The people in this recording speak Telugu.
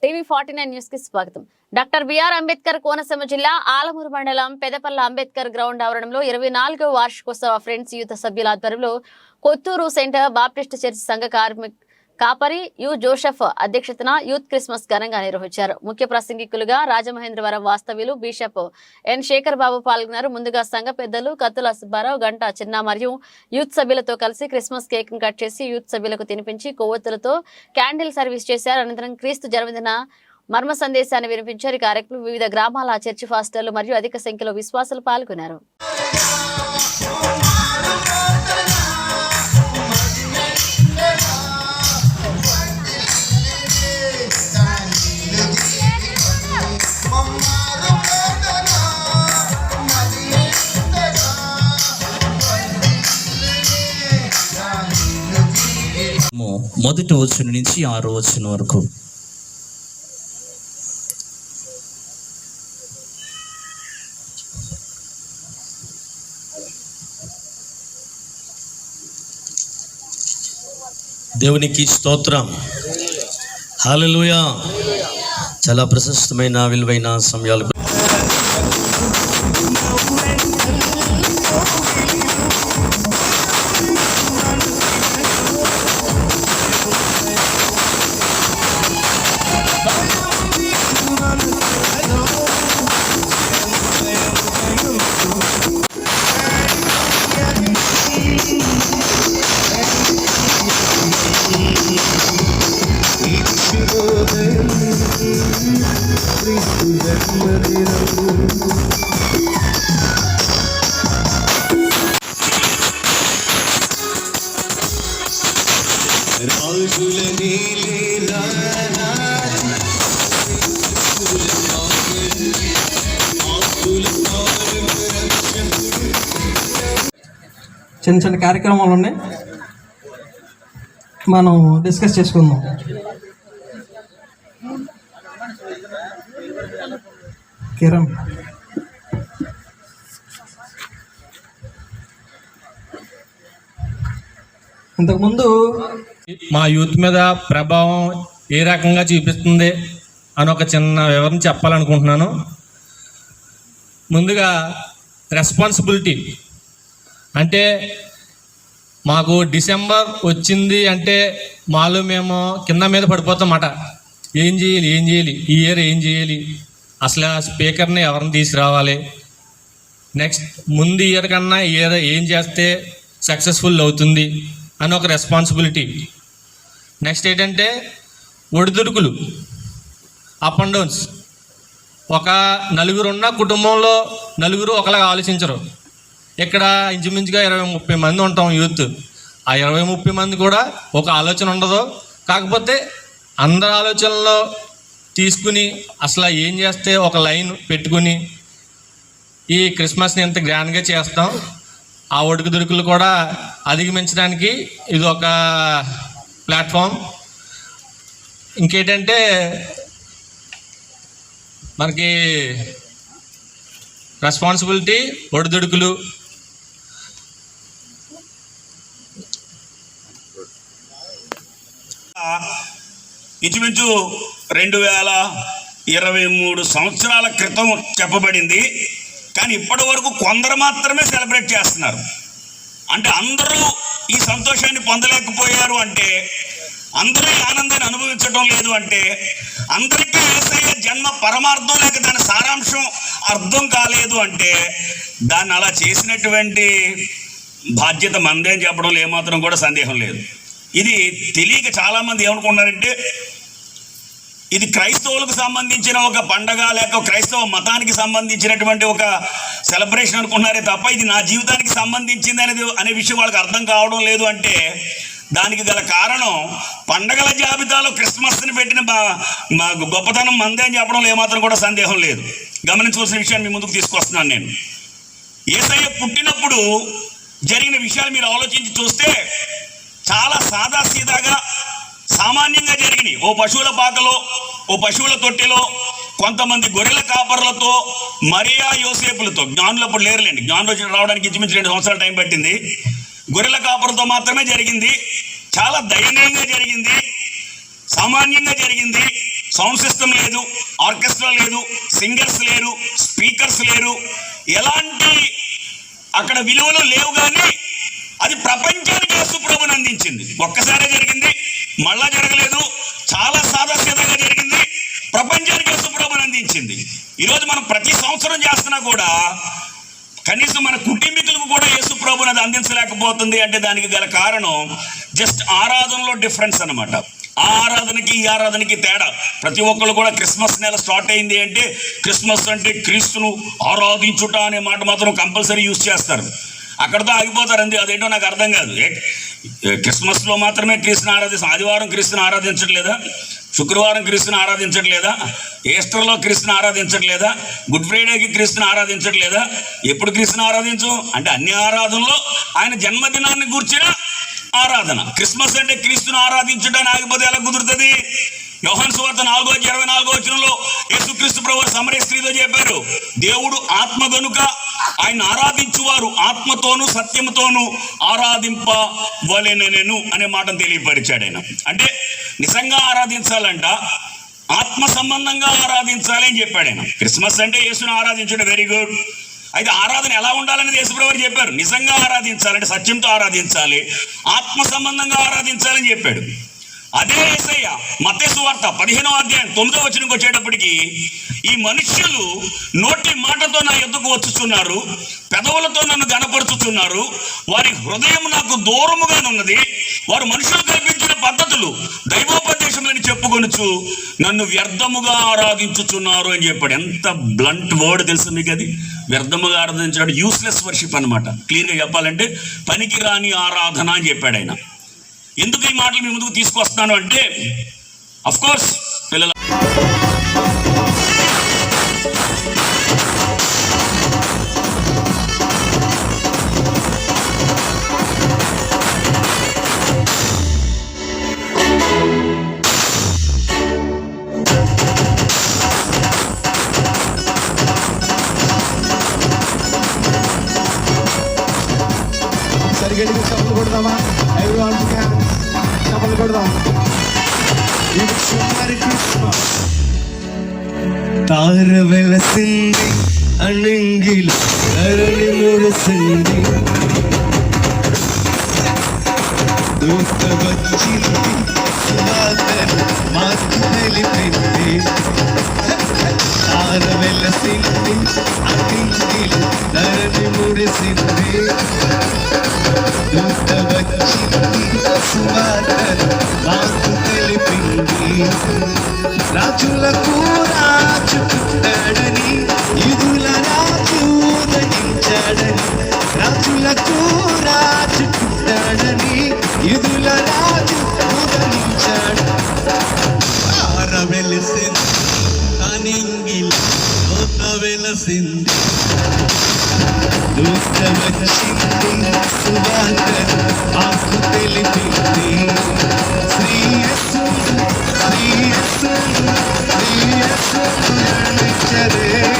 టీవీ49 న్యూస్ కి స్వాగతం. డాక్టర్ బిఆర్ అంబేద్కర్ కోనసీమ జిల్లా ఆలమూరు మండలం పెదపల్ల అంబేద్కర్ గ్రౌండ్ ఆవరణంలో 24వ వార్షికోత్సవ ఫ్రెండ్స్ యూత్ సభ్యుల ఆధ్వర్యంలో కొత్తూరు సెంటర్ బాప్టిస్ట్ చర్చ్ సంఘ కాపరి యు జోసెఫ్ అధ్యక్షతన యూత్ క్రిస్మస్ ఘనంగా నిర్వహించారు. ముఖ్య ప్రసంగికులుగా రాజమహేంద్రవరం వాస్తవ్యులు బిషప్ ఎన్ శేఖర్ బాబు పాల్గొన్నారు. ముందుగా సంఘ పెద్దలు కత్తుల సుబ్బారావు, గంట చిన్న మరియు యూత్ సభ్యులతో కలిసి క్రిస్మస్ కేక్ కట్ చేసి యూత్ సభ్యులకు తినిపించి కొవ్వొత్తులతో క్యాండిల్ సర్వీస్ చేశారు. అనంతరం క్రీస్తు జన్మదిన మర్మ సందేశాన్ని వినిపించారు. ఈ కార్యక్రమంలో వివిధ గ్రామాల చర్చి పాస్టర్లు మరియు అధిక సంఖ్యలో విశ్వాసులు పాల్గొన్నారు. మొదటి వచనం నుంచి 6వ వచనం వరకు. దేవునికి స్తోత్రం. హల్లెలూయా. చాలా ప్రశస్తమైన విలువైన సమయాలు చిన్న చిన్న కార్యక్రమాలు ఉన్నాయి, మనం డిస్కస్ చేసుకుందాం. కిరణ్, ఇంతకుముందు మా యూత్ మీద ప్రభావం ఏ రకంగా చూపిస్తుంది అని ఒక చిన్న వివరణ చెప్పాలనుకుంటున్నాను. ముందుగా రెస్పాన్సిబిలిటీ అంటే మాకు డిసెంబర్ వచ్చింది అంటే మాలో మేము కింద మీద పడిపోతామట. ఏం చేయాలి ఈ ఇయర్ ఏం చేయాలి, అసలు ఆ స్పీకర్ని ఎవరిని తీసుకురావాలి, నెక్స్ట్ ముందు ఇయర్ కన్నా ఇయర్ ఏం చేస్తే సక్సెస్ఫుల్ అవుతుంది అని ఒక రెస్పాన్సిబిలిటీ. నెక్స్ట్ ఏంటంటే ఒడిదుడుకులు, అప్ అండ్ డౌన్స్. ఒక నలుగురు ఉన్న కుటుంబంలో నలుగురు ఒకలాగా ఆలోచించరు. ఇక్కడ ఇంచుమించుగా 20-30 మంది ఉంటాం యూత్. ఆ 20-30 మంది కూడా ఒక ఆలోచన ఉండదు. కాకపోతే అందరి ఆలోచనలో తీసుకుని అసలు ఏం చేస్తే ఒక లైన్ పెట్టుకుని ఈ క్రిస్మస్ని ఎంత గ్రాండ్గా చేస్తాం, ఆ ఒడుకుదుడుకులు కూడా అధిగమించడానికి ఇది ఒక ప్లాట్ఫామ్. ఇంకేంటంటే మనకి రెస్పాన్సిబిలిటీ, ఒడిదుడుకులు, ఇంచుమించు 2023 సంవత్సరాల క్రితం చెప్పబడింది. కానీ ఇప్పటి వరకు కొందరు మాత్రమే సెలబ్రేట్ చేస్తున్నారు. అంటే అందరూ ఈ సంతోషాన్ని పొందలేకపోయారు అంటే, అందరూ ఈ ఆనందాన్ని అనుభవించడం లేదు అంటే, అందరికీ యేసయ్య జన్మ పరమార్థం లేక దాని సారాంశం అర్థం కాలేదు అంటే, దాన్ని అలా చేసినటువంటి బాధ్యత మందే అని చెప్పడంలో ఏమాత్రం కూడా సందేహం లేదు. ఇది తెలియక చాలామంది ఏమనుకున్నారంటే ఇది క్రైస్తవులకు సంబంధించిన ఒక పండగ లేక క్రైస్తవ మతానికి సంబంధించినటువంటి ఒక సెలబ్రేషన్ అనుకున్నారే తప్ప ఇది నా జీవితానికి సంబంధించింది అనే విషయం వాళ్ళకి అర్థం కావడం లేదు. అంటే దానికి గల కారణం పండగల జాబితాలో క్రిస్మస్ని పెట్టిన మా గొప్పతనం మందే అని చెప్పడంలో ఏమాత్రం కూడా సందేహం లేదు. గమనించవలసిన విషయాన్ని మీ ముందుకు తీసుకొస్తున్నాను. నేను యేసయ్య పుట్టినప్పుడు జరిగిన విషయాలు మీరు ఆలోచించి చూస్తే చాలా సాదాసీదాగా సామాన్యంగా జరిగినాయి. ఓ పశువుల పాకలో, ఓ పశువుల తొట్టెలో కొంతమంది గొర్రెల కాపర్లతో, మరియా యోసేపులతో, జ్ఞానులు అప్పుడు లేరులేండి, జ్ఞానులు రావడానికి ఇంచుమించు 2 సంవత్సరాల టైం పట్టింది. గొర్రెల కాపర్లతో మాత్రమే జరిగింది. చాలా దయనీయంగా జరిగింది, సామాన్యంగా జరిగింది, సౌండ్ సిస్టమ్ లేదు, ఆర్కెస్ట్రా లేదు, సింగర్స్ లేరు, స్పీకర్స్ లేరు, ఎలాంటి అక్కడ విలువలు లేవు. కానీ అది ప్రపంచానికి యేసు ప్రభుని అందించింది. ఒక్కసారే జరిగింది, మళ్ళా జరగలేదు, చాలా సాదాసీదాగా జరిగింది, ప్రపంచానికి యేసు ప్రభుని అందించింది. ఈరోజు మనం ప్రతి సంవత్సరం చేస్తున్నా కూడా కనీసం మన కుటుంబీకులకు కూడా యేసు ప్రభుని అది అందించలేకపోతుంది. అంటే దానికి గల కారణం జస్ట్ ఆరాధనలో డిఫరెన్స్ అన్నమాట. ఆ ఆరాధనకి ఈ ఆరాధనకి తేడా. ప్రతి ఒక్కళ్ళు కూడా క్రిస్మస్ నెల స్టార్ట్ అయింది అంటే క్రిస్మస్ అంటే క్రీస్తును ఆరాధించుట అనే మాట మాత్రం కంపల్సరీ యూజ్ చేస్తారు. అక్కడితో ఆగిపోతారు. అదేంటో నాకు అర్థం కాదు. క్రిస్మస్లో మాత్రమే క్రీస్తుని ఆరాధిస్తాం, ఆదివారం క్రీస్తుని ఆరాధించట్లేదా? శుక్రవారం క్రీస్తుని ఆరాధించట్లేదా? ఈస్టర్లో క్రీస్తుని ఆరాధించట్లేదా? గుడ్ ఫ్రైడేకి క్రీస్తుని ఆరాధించట్లేదా? ఎప్పుడు క్రీస్తుని ఆరాధించు అంటే అన్ని ఆరాధనలో ఆయన జన్మదినాన్ని గూర్చిన ఆరాధన. క్రిస్మస్ అంటే క్రీస్తుని ఆరాధించడానికి ఆగిపోతే ఎలా కుదురుతుంది? యోహాను సువార్త 4:24 యేసుక్రీస్తు ప్రభువు సమరయ స్త్రీతో చెప్పారు, దేవుడు ఆత్మ గనుక ఆయన ఆరాధించువారు ఆత్మతోనూ సత్యముతోనూ ఆరాధింపవలెనెను అనే మాటను తెలియపరిచాడు ఆయన. అంటే నిజంగా ఆరాధించాలంట ఆత్మ సంబంధంగా ఆరాధించాలి అని చెప్పాడు ఆయన. క్రిస్మస్ అంటే యేసును ఆరాధించడం వెరీ గుడ్. అయితే ఆరాధన ఎలా ఉండాలని యేసుప్రభువు చెప్పారు. నిజంగా ఆరాధించాలంటే సత్యంతో ఆరాధించాలి, ఆత్మ సంబంధంగా ఆరాధించాలని చెప్పాడు. అదే యేసయ్య మత్తయి సువార్త 15:9 వచ్చేటప్పటికి, ఈ మనుష్యులు నోటి మాటతో నా యొద్దకు వచ్చుచున్నారు, పెదవులతో నన్ను గనపరుచుచున్నారు, వారి హృదయం నాకు దూరముగానున్నది, వారు మనుషులు కల్పించిన పద్ధతులు దైవోపదేశములని చెప్పుకొనుచు నన్ను వ్యర్థముగా ఆరాధించుచున్నారు అని చెప్పాడు. ఎంత బ్లంట్ వర్డ్ తెలుసు మీకు అది? వ్యర్థముగా ఆరాధించాడు, యూస్లెస్ వర్షిప్ అనమాట. క్లియర్గా చెప్పాలంటే పనికి రాని ఆరాధన అని చెప్పాడు ఆయన. ఎందుకు ఈ మాటలు మీ ముందుకు తీసుకొస్తున్నాను అంటే, అఫ్ కోర్స్ పిల్లల సరిగ్గా చప్పలు కొడదామా? Everyone can చప్పలు కొడదాం. తార వెలసింది అణంగిలు ధరణి మురసింది, దూత వచ్చింది సువార్తను మాకు తెలిపింది. తార వెలసింది అణంగిలు ధరణి మురసింది, దూత వచ్చింది సువార్తను మాకు తెలిపింది. రాజులకు రాజు పుట్టాడని యూదుల రాజు ఉదయించాడని, రాజులకు రాజు పుట్టాడని యూదుల రాజు ఉదయించాడు. తార వెలసింది అణంగిలు దూత వెలసింది, దూత వచ్చింది సువార్తను